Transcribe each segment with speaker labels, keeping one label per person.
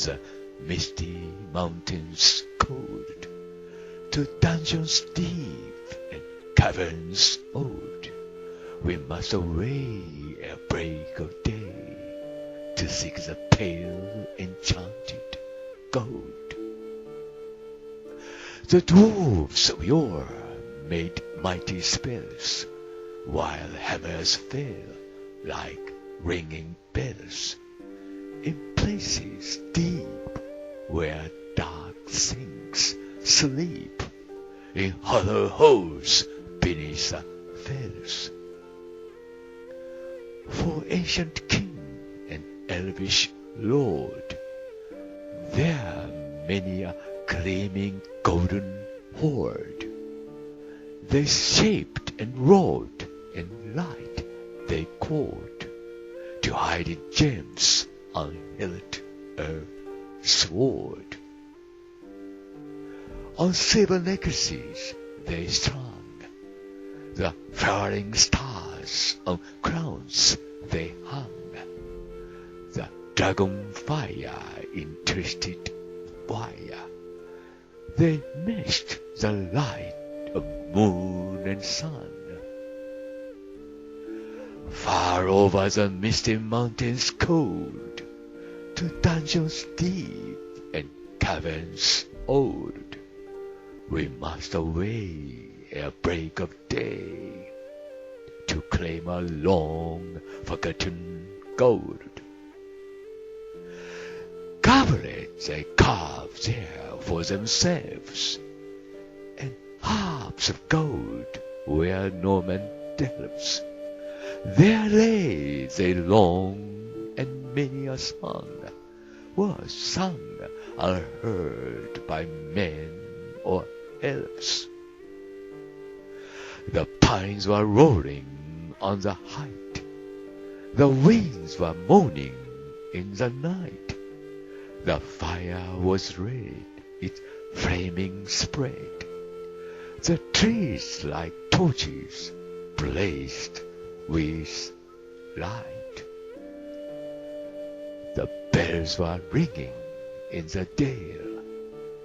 Speaker 1: the misty mountains cold, to dungeons deep and caverns old, we must away ere break of day, to seek the pale enchanted gold. The dwarfs of yore made mighty spells, while hammers fell like ringing bells, in places deep where dark things sleep, in hollow holes beneath the fells. For ancient king and elvish lord, there many a gleaming golden hoard, they shaped and wrought and light they called, to hide in gems on hilt or sword. On silver necklaces they strung, the flaring stars on crowns they hung, the dragon fire in twisted wire, they meshed the light of moon and sun. Far over the misty mountains cold, to dungeons deep and caverns old, we must away ere break of day, to claim a long forgotten gold. Goblets they carve there for themselves, and harps of gold where Norman delves. There lay they long, and many a song was sung unheard by men or elves. The pines were roaring on the height, the winds were moaning in the night, the fire was red, its flaming spread, the trees like torches blazed with light. The bells were ringing in the dale,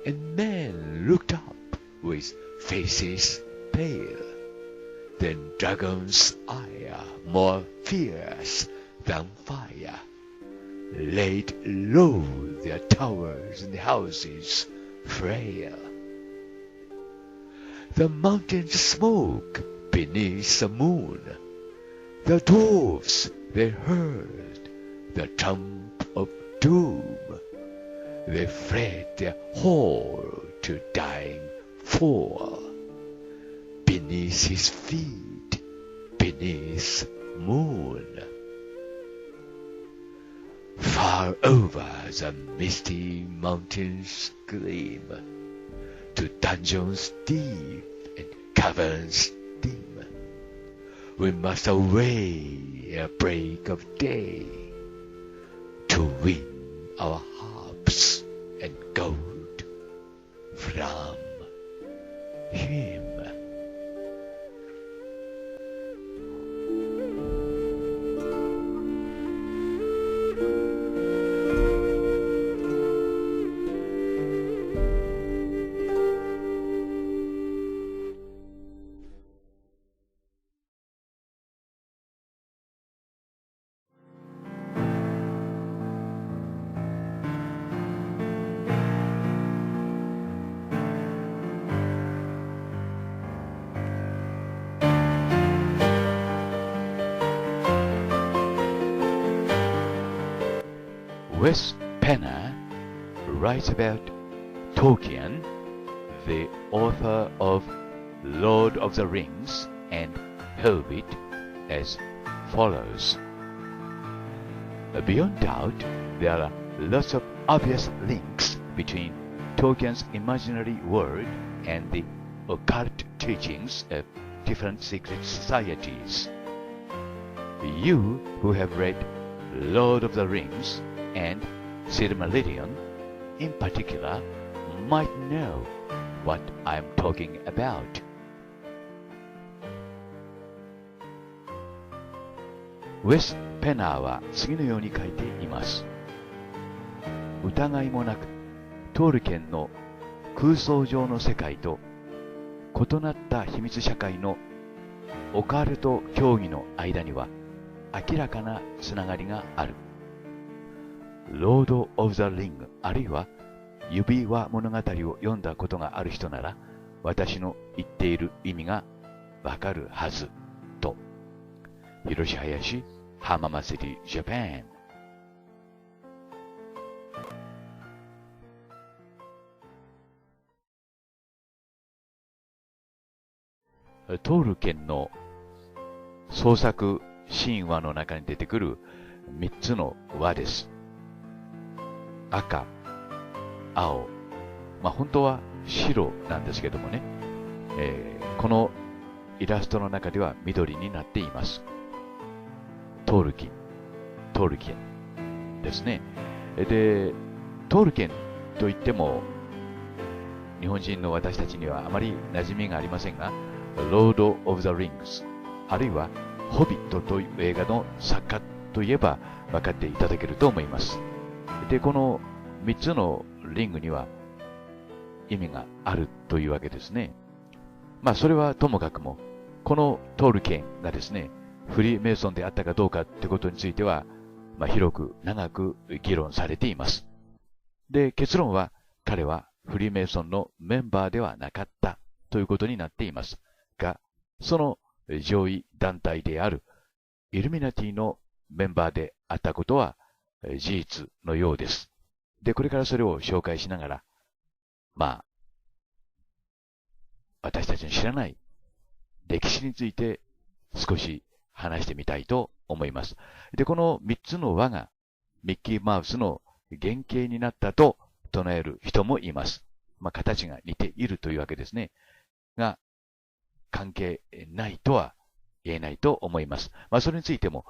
Speaker 1: and men looked up with faces pale. Then dragons' ire, more fierce than fire, laid low their towers and houses frail. The mountains smoke beneath the moon, the dwarfs they heard the trump of doom, they fled their hall to dying fall, beneath his feet, beneath moon. Far over the misty mountains gleam, to dungeons deep and caverns dim, we must away ere break of day, to win our harps and gold from him. Wes Penner writes about Tolkien, the author of Lord of the Rings and Hobbit, as follows. Beyond doubt, there are lots of obvious links between Tolkien's imaginary world and the occult teachings of different secret societies. You who have read Lord of the Rings and Silmarillion in particular might know what I'm talking about. ウェス・ペナーは次のように書いています。疑いもなく、トールケンの空想上の世界と異なった秘密社会のオカルト教義の間には明らかなつながりがある。ロード・オブ・ザ・リング、あるいは指輪物語を読んだことがある人なら、私の言っている意味がわかるはず、と。Hiroshi Hayashi、浜松市、ジャパン。トールケンの創作神話の中に出てくる3つの輪です。赤、青、本当は白なんですけどもね、このイラストの中では緑になっています。トールケンですね。で、トールケンといっても日本人の私たちにはあまり馴染みがありませんが、ロード・オブ・ザ・リングス、あるいはホビットという映画の作家といえば分かっていただけると思います。で、この3つのリングには意味があるというわけですね。それはともかくも、このトールケンがですね、フリーメイソンであったかどうかということについては、広く長く議論されています。で、結論は彼はフリーメイソンのメンバーではなかったということになっていますが、その上位団体であるイルミナティのメンバーであったことは事実のようです。で、これからそれを紹介しながら、私たちの知らない歴史について少し話してみたいと思います。で、この3つの輪がミッキーマウスの原型になったと唱える人もいます。形が似ているというわけですね。が、関係ないとは言えないと思います。それについても、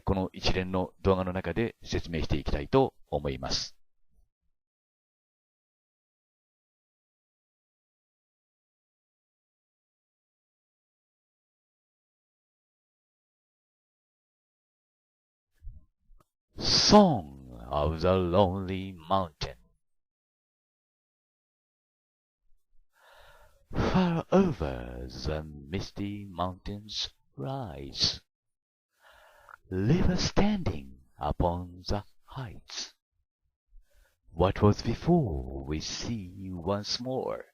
Speaker 1: この一連の動画の中で説明していきたいと思います。Song of the Lonely Mountain. Far over the misty mountains rise, river standing upon the heights. What was before we see once more,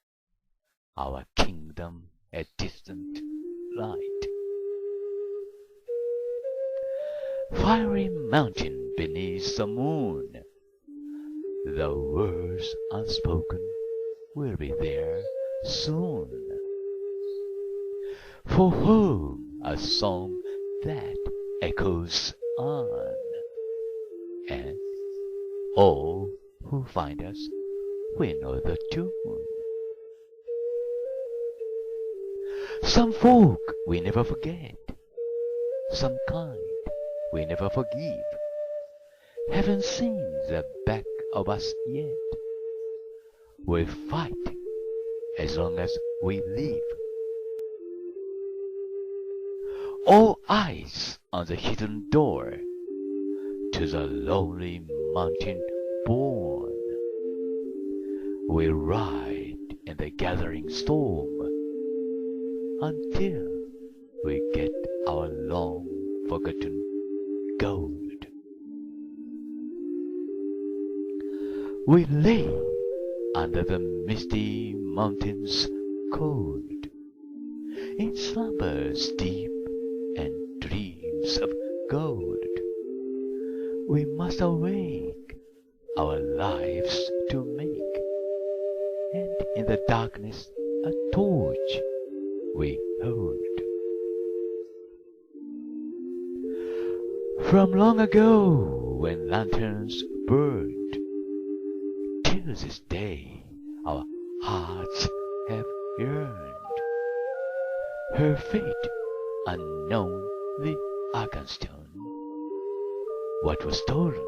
Speaker 1: our kingdom a distant light. Fiery mountain beneath the moon, the words unspoken will be there soon. For whom a song that echoes on, and all who find us will know the tune. Some folk we never forget, some kind we never forgive. Haven't seen the back of us yet. We'll fight as long as we live. All eyes on the hidden door, to the lonely mountain born. We'll ride in the gathering storm, until we get our long forgotten gold. We lay under the misty mountains cold, in slumbers deep and dreams of gold. We must awake our lives to make, and in the darkness a torch we hold. From long ago, when lanterns burned, till this day our hearts have yearned. Her fate unknown, the Arganstone. What was stolen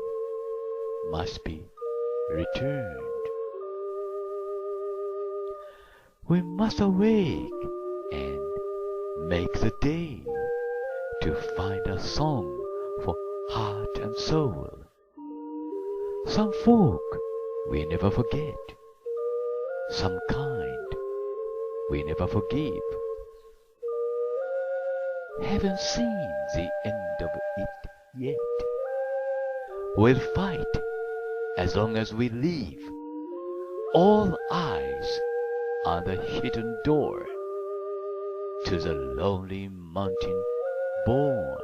Speaker 1: must be returned. We must awake and make the day to find a song for heart and soul. Some folk we never forget. Some kind, we never forgive. Haven't seen the end of it yet. We'll fight as long as we live. All eyes on the hidden door to the lonely mountain born.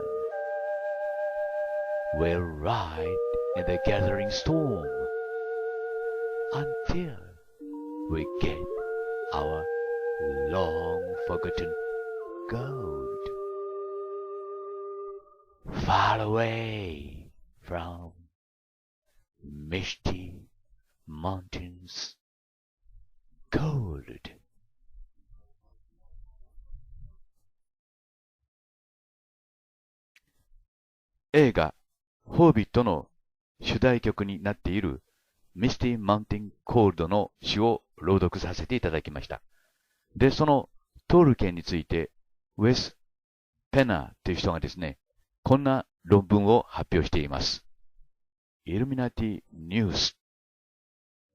Speaker 1: We'll ride in the gathering storm until we get our long forgotten gold. Far away from misty mountains gold. 映画ホービットの主題曲になっているミスティ・マウンテン・コールドの詩を朗読させていただきました。で、そのトールケンについてウェス・ペナーという人がですね、こんな論文を発表しています。イルミナティニュース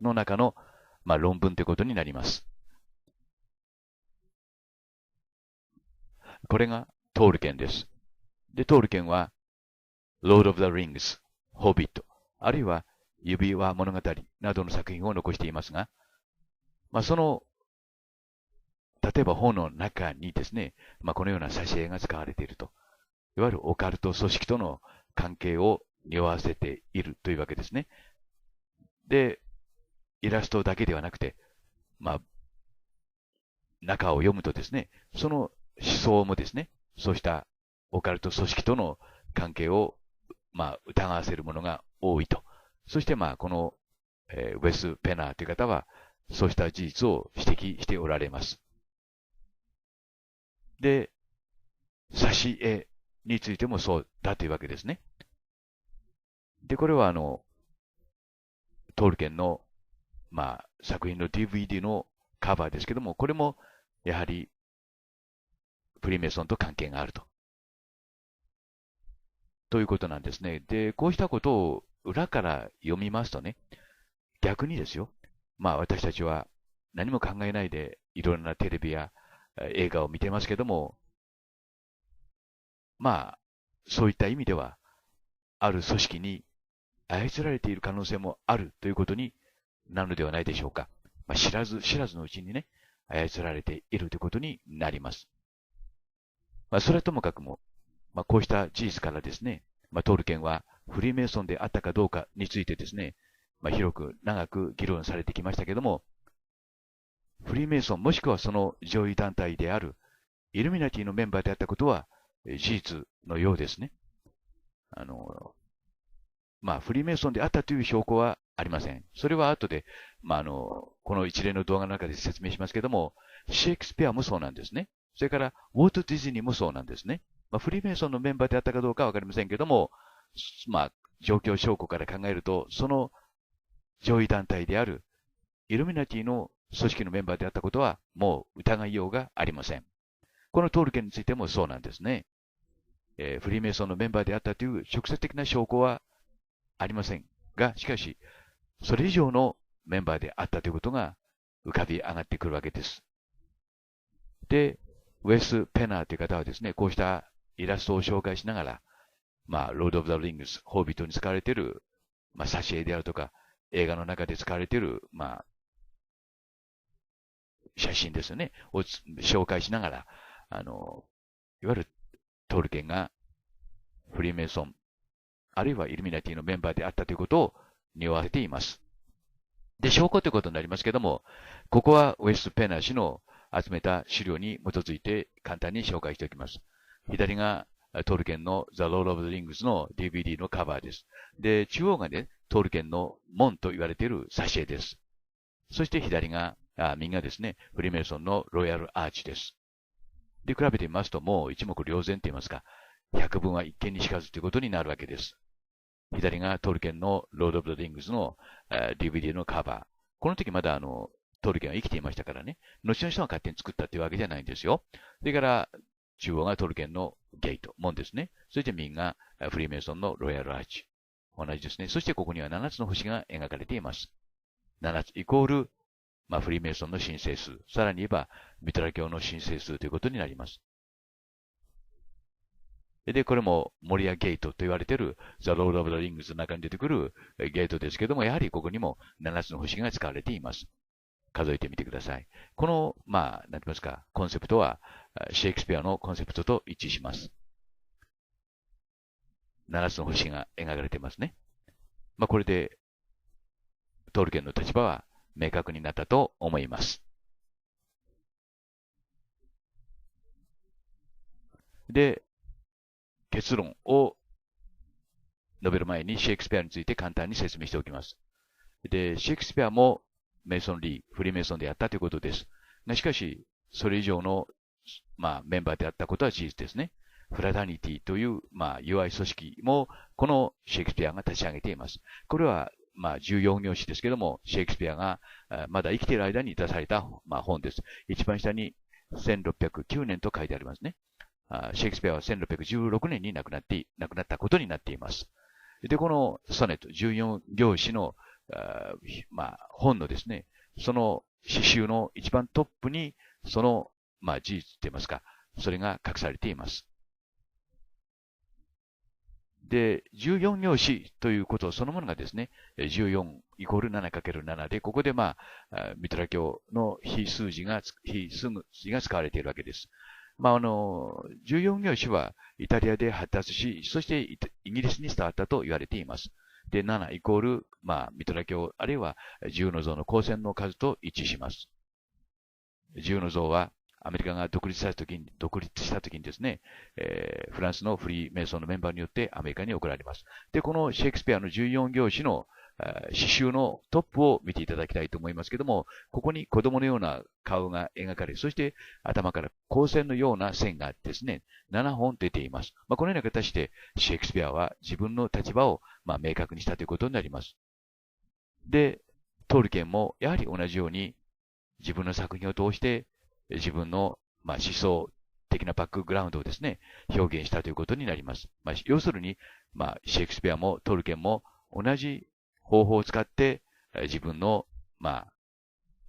Speaker 1: の中の、論文ということになります。これがトールケンです。で、トールケンはLord of the Rings、ホビット、あるいは指輪物語などの作品を残していますが、その、例えば本の中にですね、このような挿絵が使われていると。いわゆるオカルト組織との関係を匂わせているというわけですね。で、イラストだけではなくて、中を読むとですね、その思想もですね、そうしたオカルト組織との関係を疑わせるものが多いと。そしてこの、ウェス・ペナーという方は、そうした事実を指摘しておられます。で、挿絵についてもそうだというわけですね。で、これはトールケンの、作品の DVD のカバーですけども、これも、やはり、フリーメイソンと関係があると。ということなんですね。で、こうしたことを裏から読みますとね、逆にですよ。私たちは何も考えないでいろんなテレビや映画を見てますけども、そういった意味では、ある組織に操られている可能性もあるということになるのではないでしょうか。知らずのうちにね、操られているということになります。それはともかくも、こうした事実からですね、トールケンはフリーメイソンであったかどうかについてですね、広く長く議論されてきましたけども、フリーメイソンもしくはその上位団体であるイルミナティのメンバーであったことは事実のようですね。フリーメイソンであったという証拠はありません。それは後で、この一連の動画の中で説明しますけども、シェイクスピアもそうなんですね。それから、ウォルト・ディズニーもそうなんですね。フリーメイソンのメンバーであったかどうかはわかりませんけども、状況証拠から考えると、その上位団体であるイルミナティの組織のメンバーであったことは、もう疑いようがありません。このトールケンについてもそうなんですね。フリーメイソンのメンバーであったという直接的な証拠はありませんが、しかし、それ以上のメンバーであったということが浮かび上がってくるわけです。で、ウェス・ペナーという方はですね、こうしたイラストを紹介しながら、ロード・オブ・ザ・リングス、ホービットに使われている、挿絵であるとか、映画の中で使われている、写真ですよね、を紹介しながら、いわゆるトールケンがフリーメイソン、あるいはイルミナティのメンバーであったということを匂わせています。で、証拠ということになりますけども、ここはウェス・ペナー氏の集めた資料に基づいて簡単に紹介しておきます。左がトールケンの The Lord of the Rings の DVD のカバーです。で、中央がね、トールケンの門と言われている挿絵です。そして右がですね、フリーメイソンのロイヤルアーチです。で、比べてみますと、もう一目瞭然と言いますか、百聞は一見にしかずということになるわけです。左がトールケンのロード・オブ・ザ・リングスの DVD のカバー。この時まだトールケンは生きていましたからね、後の人が勝手に作ったというわけじゃないんですよ。それから、中央がトルケンのゲート、門ですね。そして右がフリーメイソンのロイヤルアーチ。同じですね。そしてここには7つの星が描かれています。7つイコール、フリーメイソンの申請数、さらに言えば、ミトラ教の申請数ということになります。で、これも、モリアゲートと言われている、ザ・ロード・オブ・ザ・リングスの中に出てくるゲートですけども、やはりここにも7つの星が使われています。数えてみてください。この、なんて言いますか、コンセプトは、シェイクスピアのコンセプトと一致します。7つの星が描かれていますね。これで、トールケンの立場は明確になったと思います。で、結論を述べる前にシェイクスピアについて簡単に説明しておきます。で、シェイクスピアもメイソンリー、フリーメイソンであったということです。しかし、それ以上の、メンバーであったことは事実ですね。フラタニティという、友愛組織も、このシェイクスピアが立ち上げています。これは、14行詞ですけども、シェイクスピアがまだ生きている間に出された、本です。一番下に1609年と書いてありますね。シェイクスピアは1616年に亡くなったことになっています。で、このソネット、14行詞の、本のですね、その詩集の一番トップに、その、事実といいますか、それが隠されています。で、14行詞ということそのものがですね、14イコール 7×7 で、ここでミトラ教の非数字が使われているわけです。14行詞はイタリアで発達し、そしてイギリスに伝わったと言われています。で、7イコール、ミトラ教、あるいは10の像の光線の数と一致します。10の像は、アメリカが独立したときにですね、フランスのフリーメイソンのメンバーによってアメリカに送られます。で、このシェイクスピアの14行詞の詩集のトップを見ていただきたいと思いますけども、ここに子供のような顔が描かれ、そして頭から光線のような線がですね、7本出ています。このような形でシェイクスピアは自分の立場を明確にしたということになります。で、トールケンもやはり同じように自分の作品を通して自分の思想的なバックグラウンドをですね、表現したということになります。要するに、シェイクスピアもトールケンも同じ方法を使って自分の、ア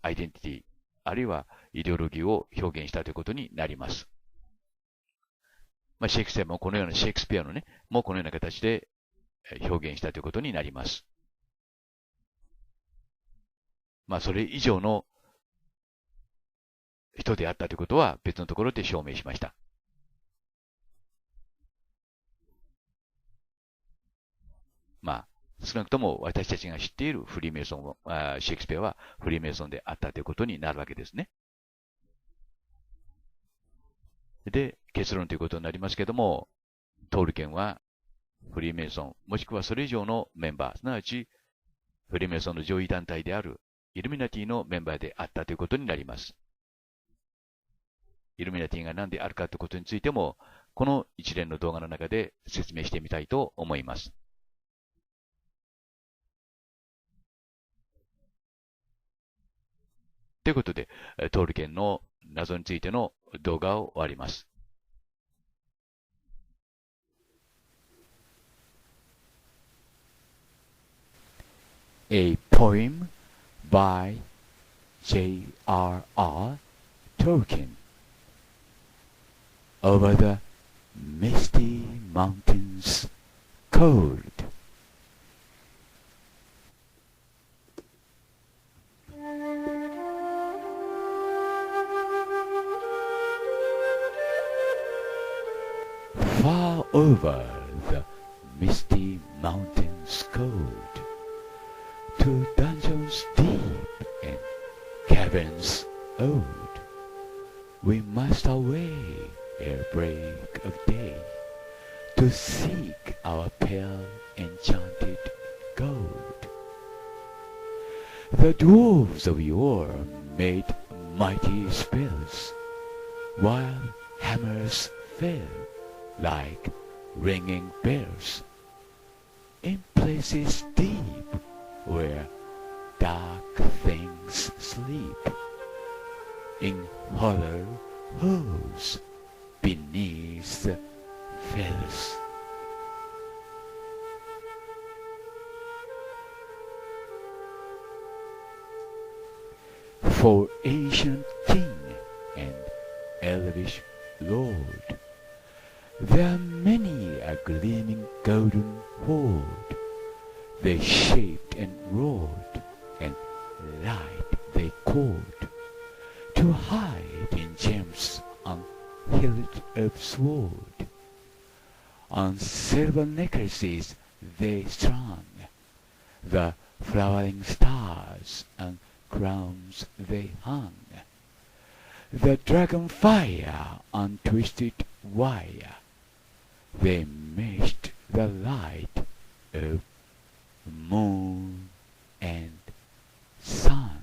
Speaker 1: イデンティティ、あるいはイデオロギーを表現したということになります。シェイクスピアもこのような、シェイクスピアのね、もうこのような形で表現したということになります。それ以上の人であったということは別のところで証明しました。少なくとも私たちが知っているフリーメイソンシェイクスピアはフリーメイソンであったということになるわけですね。で、結論ということになりますけども、トールケンはフリーメイソン、もしくはそれ以上のメンバー、すなわちフリーメイソンの上位団体であるイルミナティのメンバーであったということになります。イルミナティが何であるかということについても、この一連の動画の中で説明してみたいと思います。ということで、トールケンの謎についての動画を終わります。A poem by J.R.R. Tolkien over the misty mountains cold. Far over the misty mountains cold, to dungeons deep and caverns old, we must away ere break of day, to seek our pale enchanted gold. The dwarves of yore made mighty spells, while hammers fell like ringing bells, in places deep where dark things sleep, in hollow holes beneath the fells. for ancient king and elvish lord. There are many a gleaming golden hoard. They shaped and wrought, and light they called, to hide in gems on hilt of sword. On silver necklaces they strung the flowering stars, and crowns they hung. The dragon fire on twisted wire, they meshed the light of moon and sun.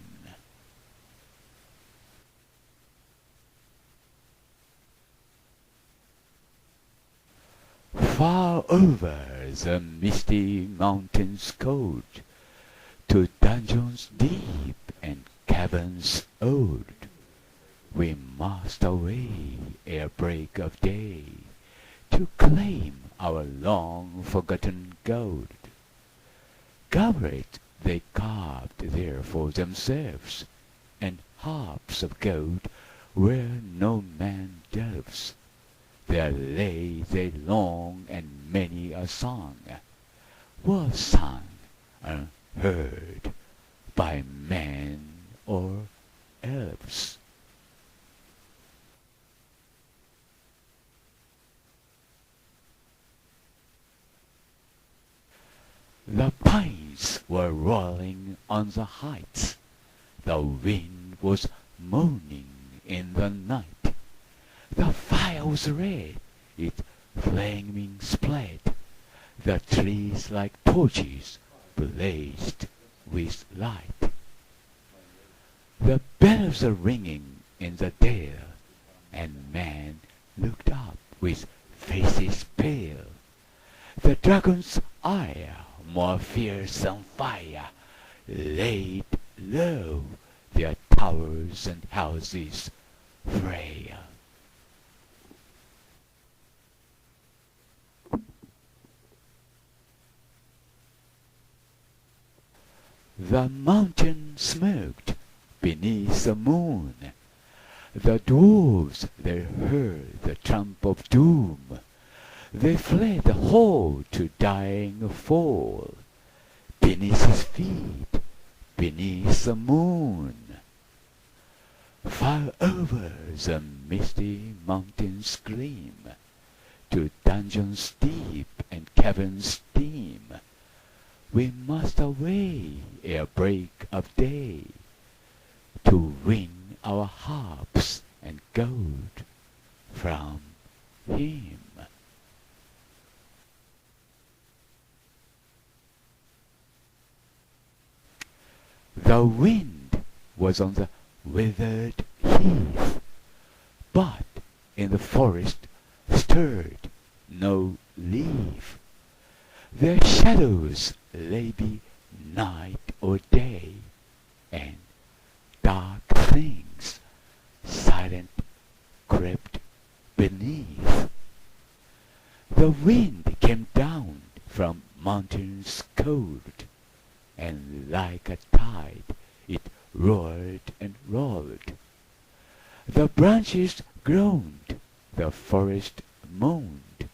Speaker 1: Far over the misty mountains cold, to dungeons deep and caverns old, we must away ere break of day, to claim our long-forgotten gold. Goblet they carved there for themselves, and harps of gold where no man delves. There lay they long, and many a song was sung and heard by men or elves. The pines were rolling on the heights, the wind was moaning in the night. The fire was red, its flaming spread, the trees like torches blazed with light. The bells are ringing in the dale, and man looked up with faces pale. The dragon's ire, more fierce than fire, laid low their towers and houses frail. The mountain smoked beneath the moon. The dwarves they heard the trump of doom. They fled the hall to dying fall, beneath his feet, beneath the moon. Far over the misty mountains gleam, to dungeons deep and caverns dim. We must away ere break of day, to win our harps and gold from him. The wind was on the withered heath, but in the forest stirred no leaf. Their shadows lay be night or day, and dark things silent crept beneath. The wind came down from mountains cold, and like a tide it roared and rolled. The branches groaned, the forest moaned,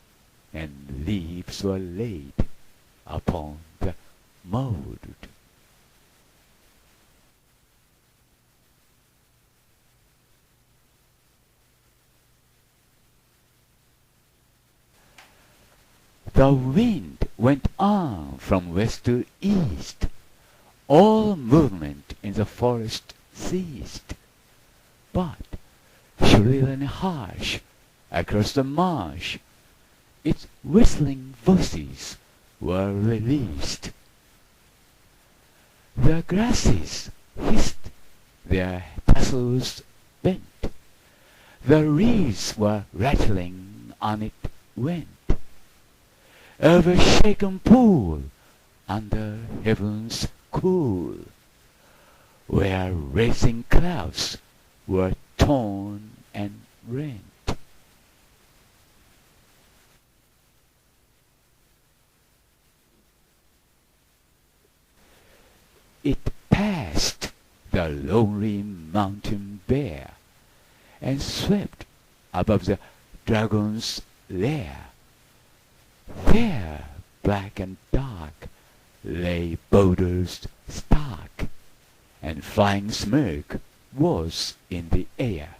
Speaker 1: and leaves were laid upon the mould. The wind went on from west to east. All movement in the forest ceased, but shrill and harsh across the marsh its whistling voices were released. The grasses hissed, their tassels bent, the reeds were rattling, on it went. Over shaken pool, under heaven's cool, where racing clouds were torn and rent. It passed the the lonely mountain bare, and swept above the dragon's lair. There, black and dark, lay boulders stark, and flying smoke was in the air.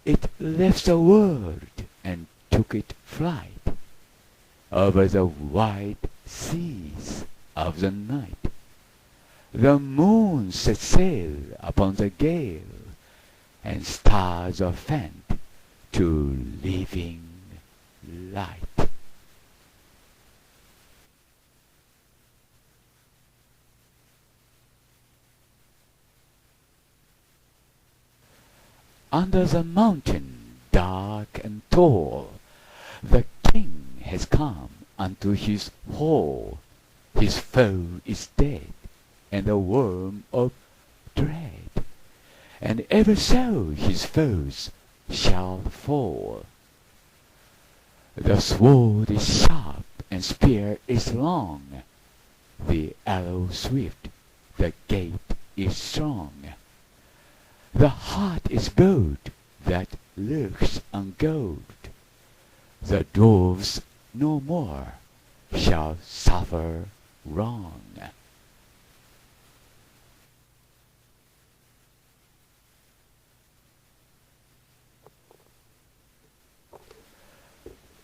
Speaker 1: It left the world and took it flight over the wide seas of the night. The moon set sail upon the gale, and stars are fanned to living light. Under the mountain dark and tall, the king has come unto his hall. His foe is dead, and the worm of dread, and ever so his foes shall fall. The sword is sharp, and spear is long, the arrow swift, the gate is strong. The heart is bold that looks on gold. The dwarfs no more shall suffer wrong.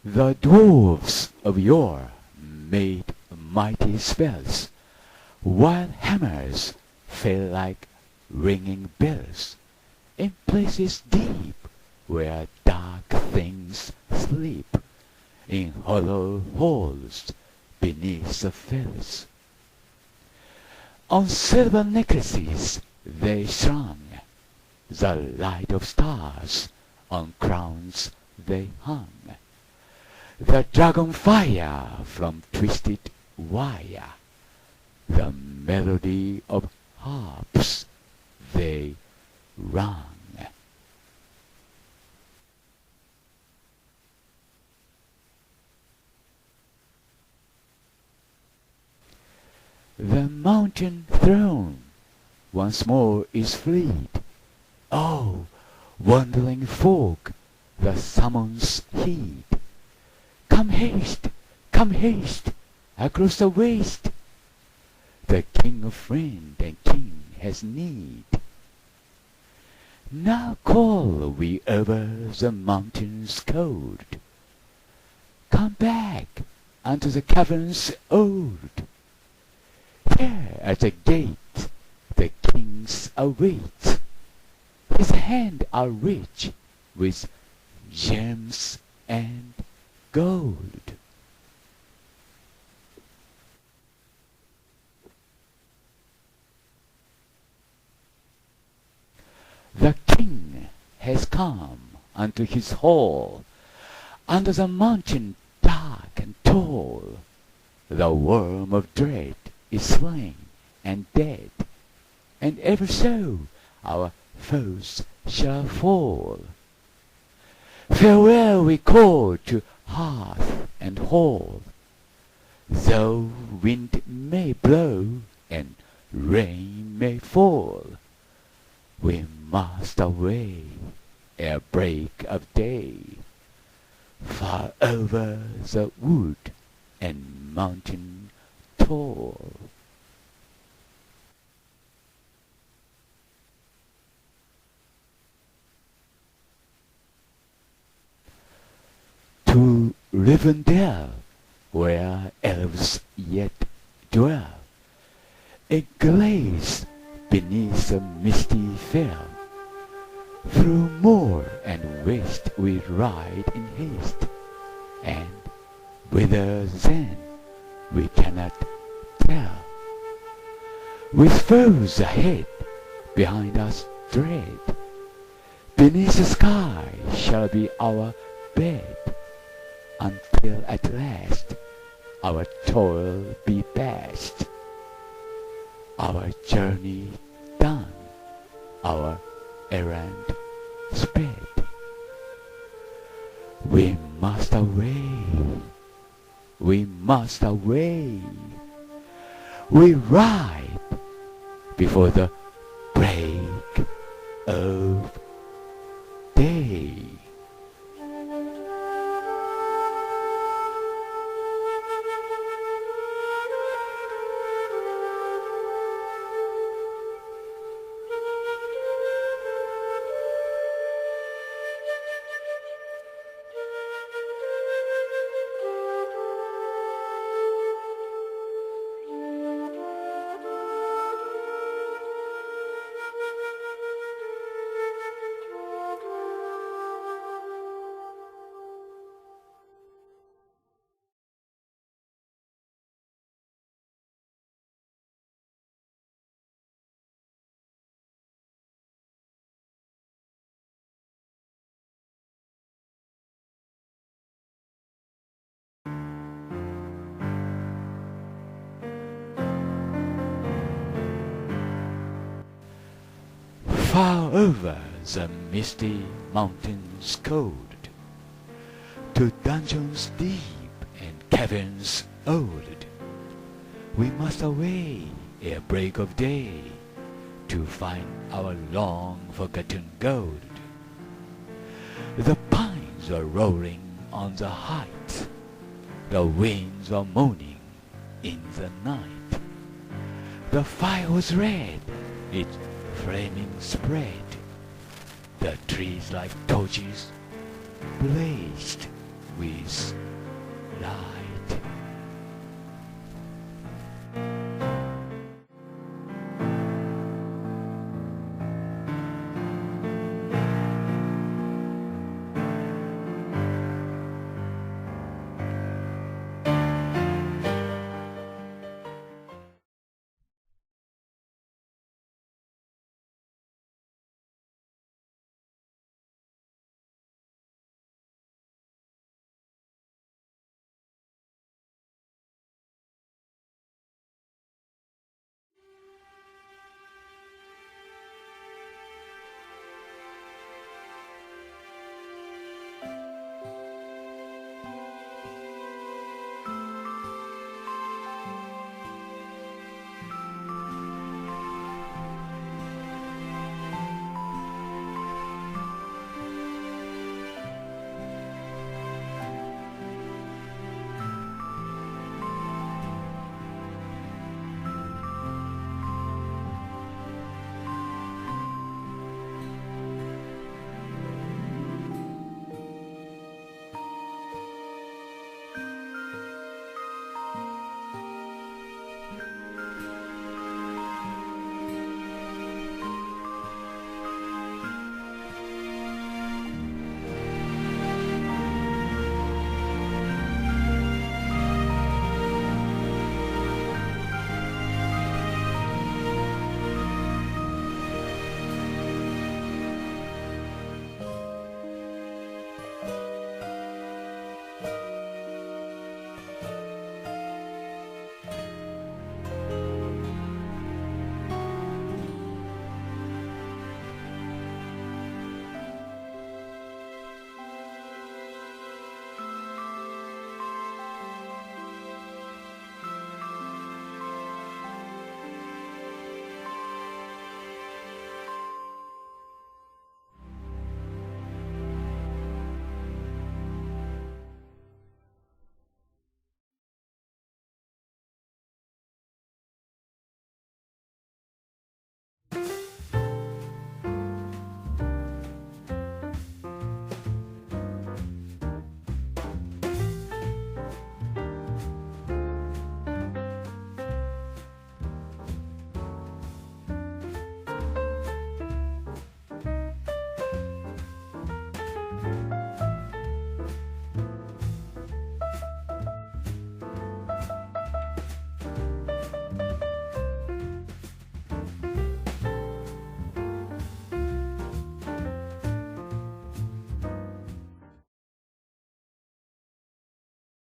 Speaker 1: The dwarfs of yore made mighty spells, while hammers fell like ringing bells in places deep where dark things sleep, in hollow halls beneath the fells. On silver necklaces they shone, the light of stars on crowns they hung, the dragon fire from twisted wire, the melody of harps they rung. The mountain throne once more is freed. Oh, wandering folk, the summons heed. Come haste, across the waste. The king of friend and king has need. Now call we over the mountains cold. Come back unto the caverns old. Here at the gate the kings await. His hand are rich with gems and gold. The king has come unto his hall, under the mountain dark and tall. The worm of dread is slain and dead, and ever so our foes shall fall. Farewell we call to hearth and hall, though wind may blow and rain may fall. We must away ere break of day, far over the wood and mountain tall. To Rivendell, where elves yet dwell, a glaze beneath the misty fell. Through moor and waste we ride in haste, and whither then we cannot tell. With foes ahead, behind us dread, beneath the sky shall be our bed, until at last our toil be past, our journey done, our errand sped. We must away, we ride before the of day. Far over the misty mountains cold, to dungeons deep and caverns old, we must away ere break of day to find our long forgotten gold. The pines are roaring on the heights, the winds are moaning in the night. The fire was red, its flaming spread, the trees like torches blazed with light.